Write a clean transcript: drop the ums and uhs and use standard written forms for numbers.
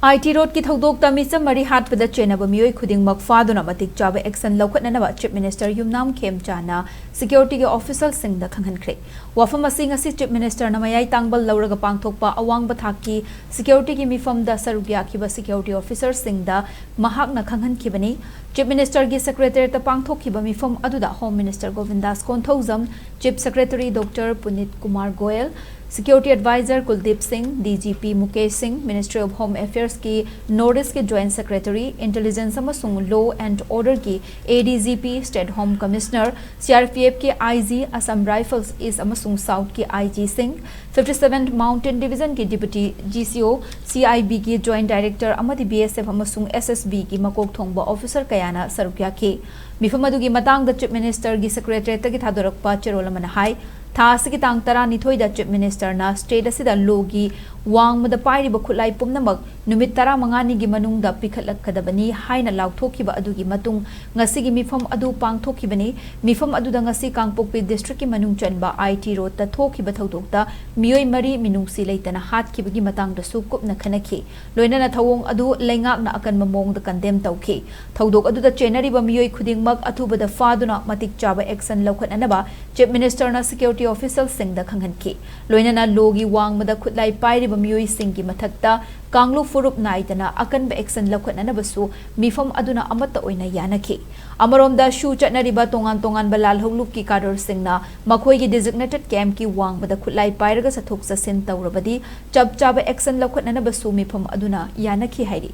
IT road ki thodok ta mi mari hat pada chena ba mioi khuding mak faduna matik chabe action Loukhatnaba Chief Minister Yumnam Khemchand na security ke official sing da Khanghankhre wafam asing asi Chief Minister na mayai tangbal lauraga pangthokpa awang bathaki security ki mifam da sarugya ki ba security officer sing da mahak na Khanghankhibani Chief Minister ki secretary ta pangthokhi ba mifam aduda Home Minister Govindas Konthozam Chief Secretary Dr. Punit Kumar Goyal Security Advisor Kuldeep Singh, DGP Mukesh Singh, Ministry of Home Affairs की Notice के Joint Secretary, Intelligence अमसुंग Law and Order की ADGP, State Home Commissioner, CRPF के IG, Assam Rifles East अमसुंग South की IG Singh, 57th Mountain Division की Deputy GCO, CIB की Joint Director अमदी BSF अमसुंग SSB की मकोक thongba Officer कयाना सरुक्या की मिफम अदुगी Matang the Chief Minister की Secretary तक थादोरकपा चेरोल मनहाई थास की तांग तरा निथोई द Chief Minister ना स्टेट असिदा लोगी वांग मद पाइरिब खुलाई पुमनमक नुमित तरा मंगानी की मनुंग the पिखलकदबनी हाइना लाउथोखिबा अदुगी मतुंग ngasi gi mifam adu pangthokibani mifam adu da ngasi Kangpokpi district ki manung chanba IT road ta thokiba thodokta mioi mari minungsi leitana hat kibagi matang da su kupna khanaki loina na thawong adu leingak na akan mamong da condemn tawki thodok adu da chenari ba mioi khudingmak athuba da faduna matik chaba action Loukhatnaba Chief Minister na security official sing da Khanghankhre loina na logi wang mada khutlai pairi ba mioi sing ki mathakta Kanglu Furup Naitana akan be action Loukhatnaba su mifam aduna amata oina yanaki Amarom da shu chatnariba tongan balal holup ki kador singna makhoi ki designated camp ki wang bada khutlai pairaga sathok sa sin tawrabadi chab chaba action Loukhatnaba su mifam aduna yanaki hairi